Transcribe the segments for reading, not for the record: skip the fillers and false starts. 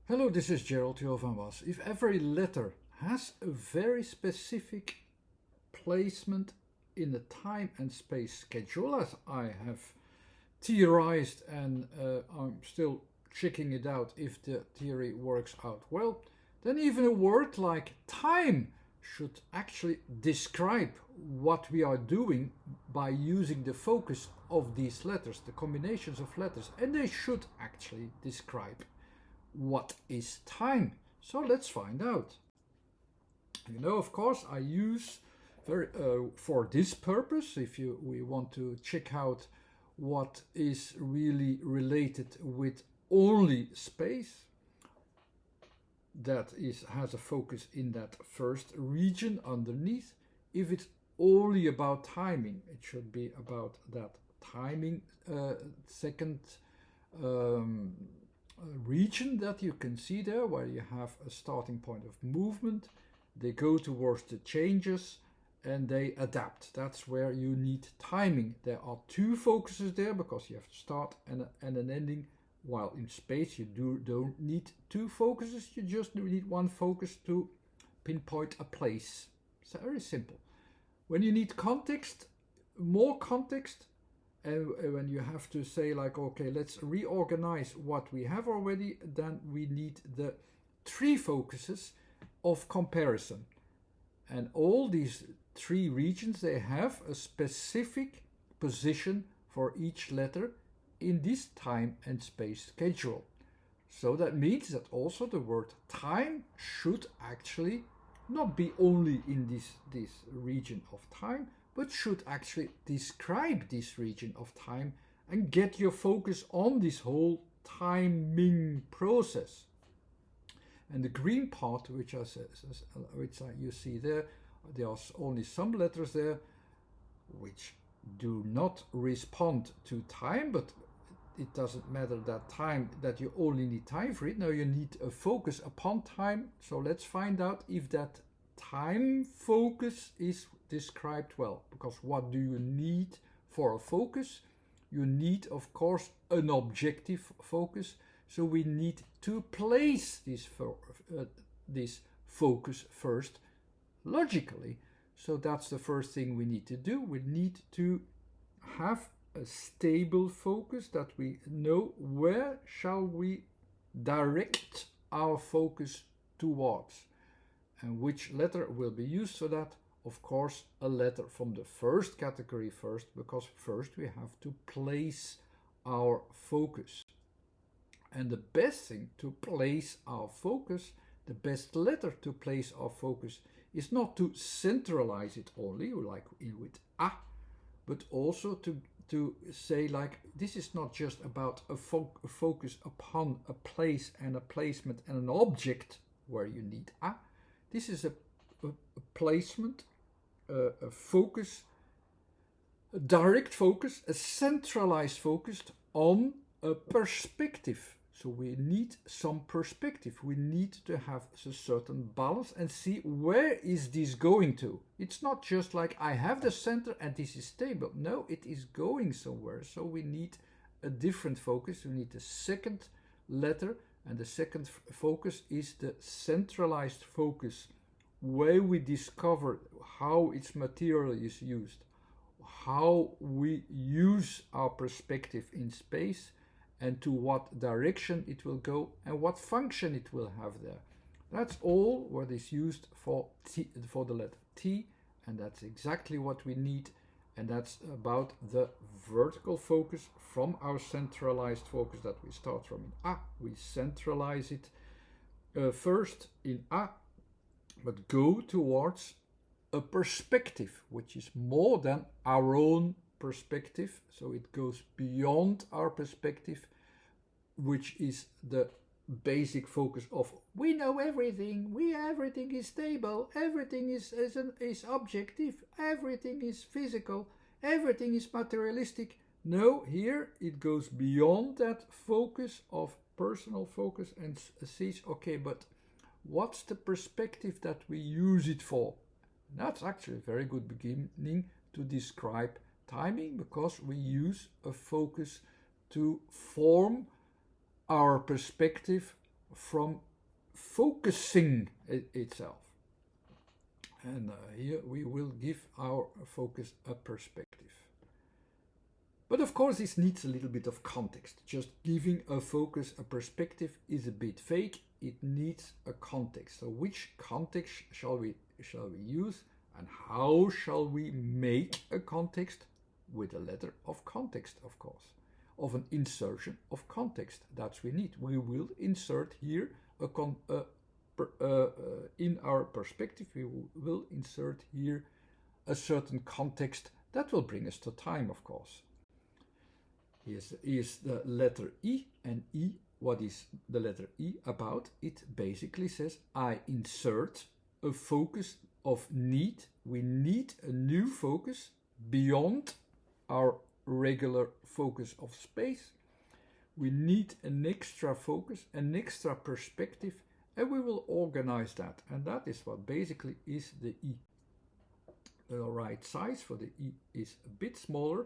Hello, this is Gerald Jo van Was. If every letter has a very specific placement in the time and space schedule, as I have theorized and I'm still checking it out if the theory works out well, then even a word like time should actually describe what we are doing by using the focus of these letters, the combinations of letters, and they should actually describe what is time. So let's find out. Of course, I use for this purpose, if we want to check out what is really related with only space, that has a focus in that first region underneath. If it's only about timing, it should be about that timing second region that you can see there, where you have a starting point of movement. They go towards the changes and they adapt. That's where you need timing. There are two focuses there because you have to start and an ending, while in space you don't need two focuses, you just need one focus to pinpoint a place. It's very simple. When you need context, more context, and when you have to say like, okay, let's reorganize what we have already, then we need the three focuses of comparison. And all these three regions, they have a specific position for each letter in this time and space schedule. So that means that also the word time should actually not be only in this region of time, but should actually describe this region of time and get your focus on this whole timing process. And the green part, which you see there are only some letters there which do not respond to time, but it doesn't matter that you only need time for it. Now you need a focus upon time. So let's find out if that time focus is described well. Because what do you need for a focus? You need, of course, an objective focus. So we need to place this focus first logically. So that's the first thing we need to do. We need to have a stable focus, that we know where shall we direct our focus towards, and which letter will be used for that. Of course, a letter from the first category first, because first we have to place our focus. And the best thing to place our focus, the best letter to place our focus, is not to centralize it only, like with A, but also to say like, this is not just about a focus upon a place and a placement and an object where you need A. This is a placement, a focus, a direct focus, a centralized focus on a perspective. So we need some perspective. We need to have a certain balance and see where is this going to. It's not just like I have the center and this is stable. No, it is going somewhere. So we need a different focus. We need a second letter, and the second focus is the centralized focus, where we discover how its material is used, how we use our perspective in space, and to what direction it will go and what function it will have there. That's all what is used for the letter T, and that's exactly what we need. And that's about the vertical focus from our centralized focus that we start from in A. We centralize it first in A, but go towards a perspective which is more than our own perspective. So it goes beyond our perspective, which is the basic focus of we know everything, everything is stable, everything is objective, everything is physical, everything is materialistic. No, here it goes beyond that focus of personal focus and sees, okay, but what's the perspective that we use it for? That's actually a very good beginning to describe timing, because we use a focus to form our perspective from focusing itself. And here we will give our focus a perspective. But of course this needs a little bit of context. Just giving a focus a perspective is a bit vague. It needs a context. So which context shall we use, and how shall we make a context? With a letter of context, of course, of an insertion of context. That's we need. We will insert here in our perspective, we will insert here a certain context that will bring us to time, of course. Here's the letter E, and E, what is the letter E about? It basically says I insert a focus of need. We need a new focus beyond our regular focus of space. We need an extra focus, an extra perspective, and we will organize that. And that is what basically is the E. The right size for the E is a bit smaller.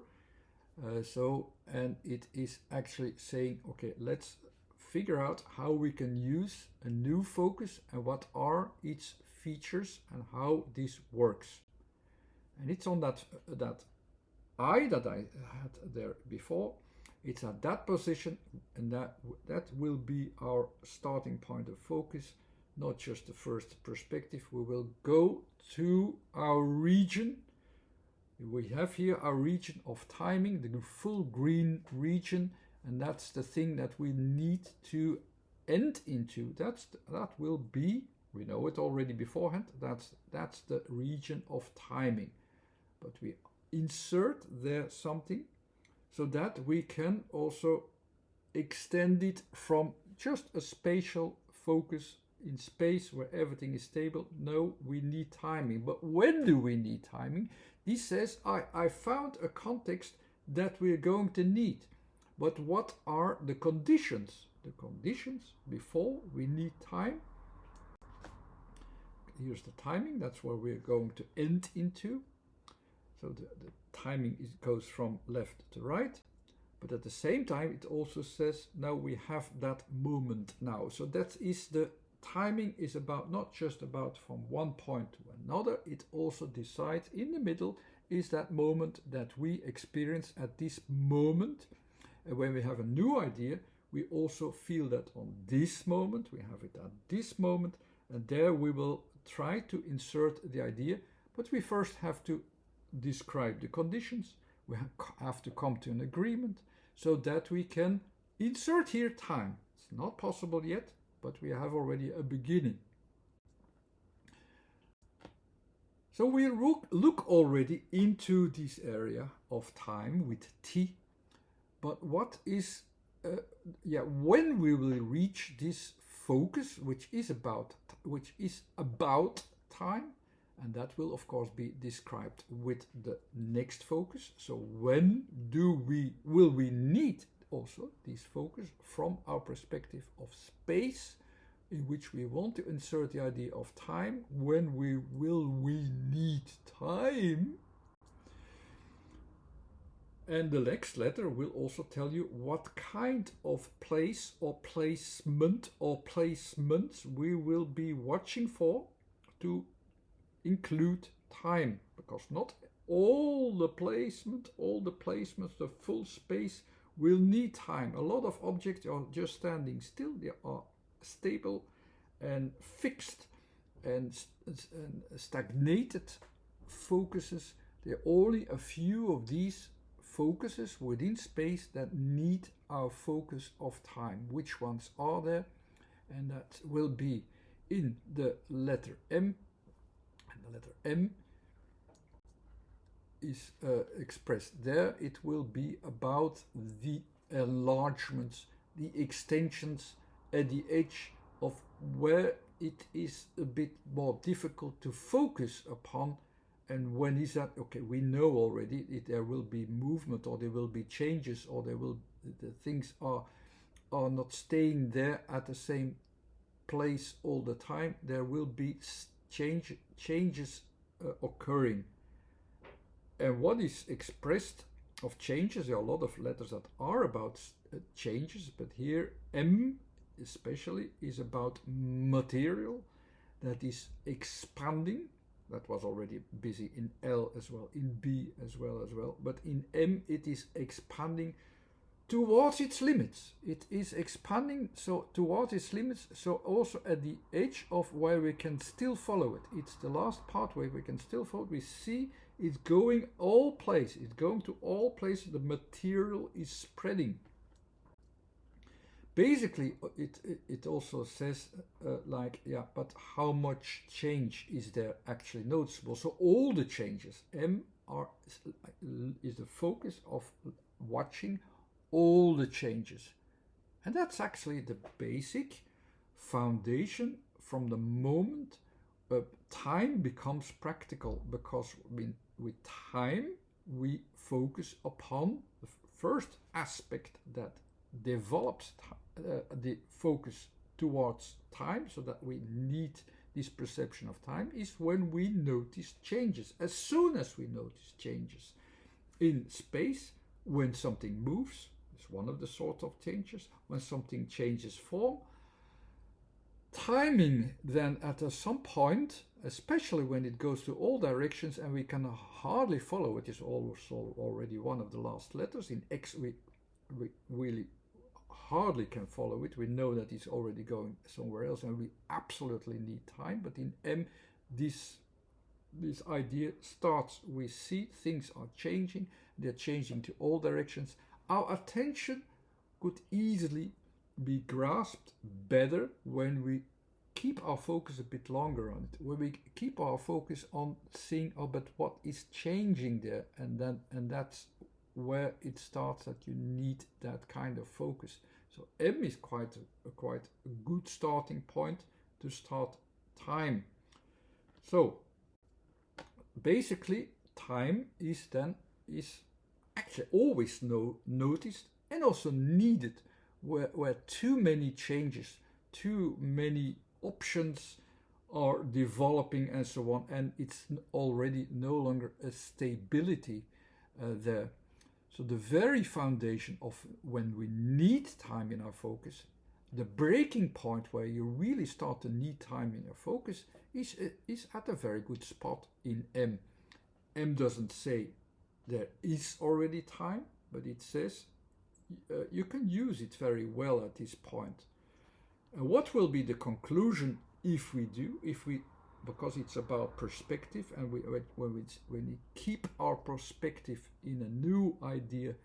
And it is actually saying, okay, let's figure out how we can use a new focus and what are its features and how this works. And it's on that I that I had there before. It's at that position, and that will be our starting point of focus, not just the first perspective. We will go to our region. We have here our region of timing, the full green region, and that's the thing that we need to end into. That will be, we know it already beforehand, that's the region of timing. But we insert there something so that we can also extend it from just a spatial focus in space where everything is stable. No, we need timing. But when do we need timing? This says, I found a context that we're going to need. But what are the conditions? The conditions before we need time. Here's the timing. That's where we're going to end into. So the timing goes from left to right. But at the same time, it also says, now we have that moment now. So that is the timing is about not just about from one point to another. It also decides in the middle is that moment that we experience at this moment. And when we have a new idea, we also feel that on this moment, we have it at this moment, and there we will try to insert the idea, but we first have to describe the conditions. We have to come to an agreement so that we can insert here time. It's not possible yet, but we have already a beginning. So we look already into this area of time with T, but what is, when we will reach this focus, which is about time, and that will of course be described with the next focus. So when will we need also this focus from our perspective of space, in which we want to insert the idea of time? When we need time? And the next letter will also tell you what kind of place or placement or placements we will be watching for to include time, because not all the placements, the full space will need time. A lot of objects are just standing still. They are stable and fixed and stagnated focuses. There are only a few of these focuses within space that need our focus of time. Which ones are there? And that will be in the letter M. And the letter M is expressed there. It will be about the enlargements, the extensions at the edge of where it is a bit more difficult to focus upon. And when is that? Okay, we know already there will be movement, or there will be changes, or the things are not staying there at the same place all the time. There will be changes occurring. And what is expressed of changes, there are a lot of letters that are about changes, but here M especially is about material that is expanding. That was already busy in L as well, in B as well. But in M it is expanding towards its limits. It is expanding so towards its limits, so also at the edge of where we can still follow it. It's the last part where we can still follow it. We see it's going all places. It's going to all places. The material is spreading. Basically, it also says like, yeah, but how much change is there actually noticeable? So all the changes, M is the focus of watching all the changes. And that's actually the basic foundation from the moment time becomes practical, because with time we focus upon the first aspect that develops the focus towards time, so that we need this perception of time, is when we notice changes. As soon as we notice changes in space, when something moves, it's one of the sort of changes, when something changes form, timing then at some point, especially when it goes to all directions and we can hardly follow it, is also already one of the last letters. In X we really hardly can follow it. We know that it's already going somewhere else and we absolutely need time. But in M, this idea starts. We see things are changing. They're changing to all directions. Our attention could easily be grasped better when we keep our focus a bit longer on it, when we keep our focus on seeing, oh, but what is changing there, and that's where it starts, that you need that kind of focus. So M is quite a good starting point to start time. So basically, time is actually always noticed and also needed, where too many changes, too many options are developing and so on, and it's already no longer a stability there. So the very foundation of when we need time in our focus, the breaking point where you really start to need time in your focus, is at a very good spot in M. M doesn't say there is already time, but it says you can use it very well at this point. And what will be the conclusion if we do? Because it's about perspective, and when we keep our perspective in a new idea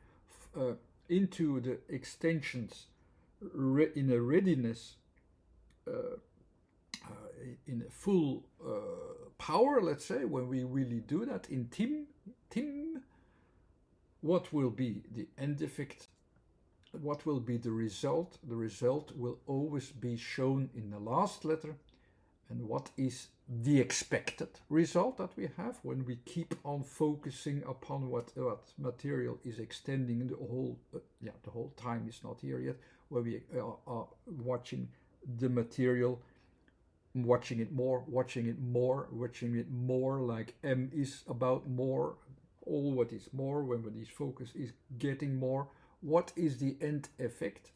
into the extensions in a readiness, in a full power, let's say, when we really do that in Tim, what will be the end effect? What will be the result? The result will always be shown in the last letter. And what is the expected result that we have when we keep on focusing upon what material is extending the whole time is not here yet, where we are watching the material, watching it more, like M is about more, all what is more, when this focus is getting more. What is the end effect?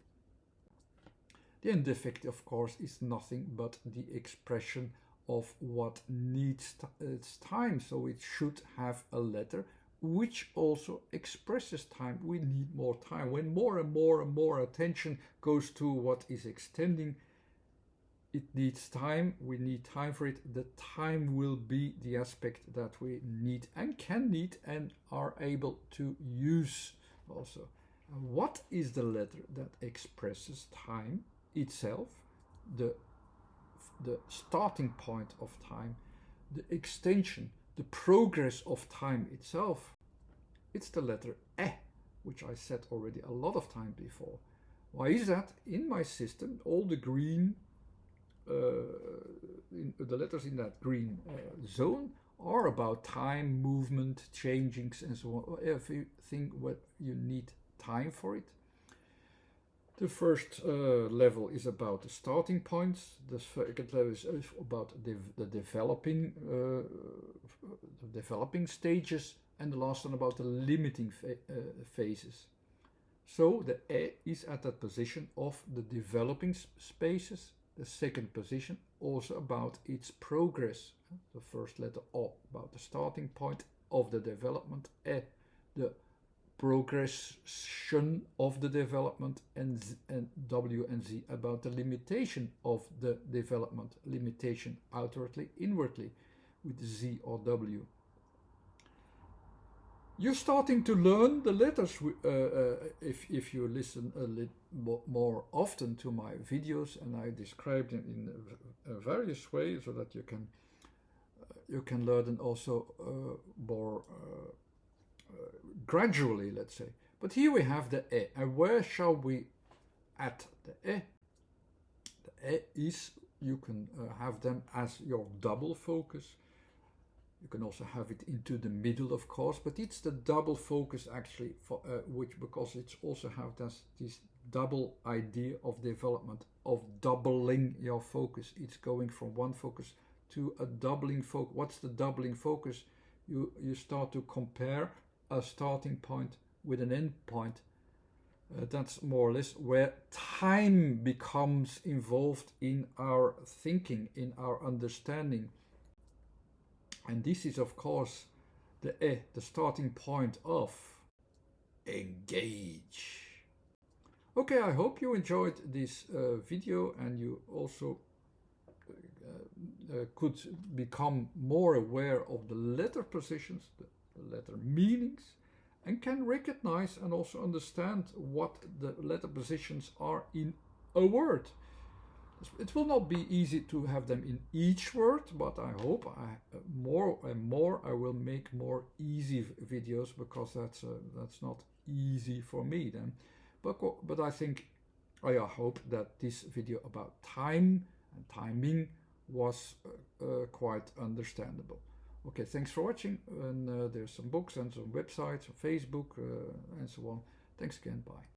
The end effect, of course, is nothing but the expression of what needs its time. So it should have a letter which also expresses time. We need more time. When more and more attention goes to what is extending, it needs time. We need time for it. The time will be the aspect that we need and can need and are able to use also. And what is the letter that expresses time itself, the starting point of time, the extension, the progress of time itself? It's the letter E, which I said already a lot of time before. Why is that? In my system, all the green, the letters in that green zone are about time, movement, changings, and so on. Everything what you need time for it. The first level is about the starting points. The second level is about the developing stages, and the last one about the limiting phases. So the E is at that position of the developing spaces. The second position also about its progress. The first letter O about the starting point of the development. E, the progression of the development, and W and Z about the limitation of the development. Limitation outwardly, inwardly with Z or W. You're starting to learn the letters if you listen a little more often to my videos, and I describe them in various ways so that you can learn them also more gradually, let's say. But here we have the E, and where shall we add the E? The E is, you can have them as your double focus. You can also have it into the middle, of course, but it's the double focus actually, for because it's also have this double idea of development, of doubling your focus. It's going from one focus to a doubling focus. What's the doubling focus? You start to compare a starting point with an end point. That's more or less where time becomes involved in our thinking, in our understanding. And this is, of course, the starting point of engage. Okay, I hope you enjoyed this video, and you also could become more aware of the letter positions, the letter meanings, and can recognize and also understand what the letter positions are in a word. It will not be easy to have them in each word, but I hope more and more I will make more easy videos, because that's not easy for me then. But I think, I hope that this video about time and timing was quite understandable. Okay, thanks for watching, and there's some books and some websites on Facebook and so on. Thanks again, bye.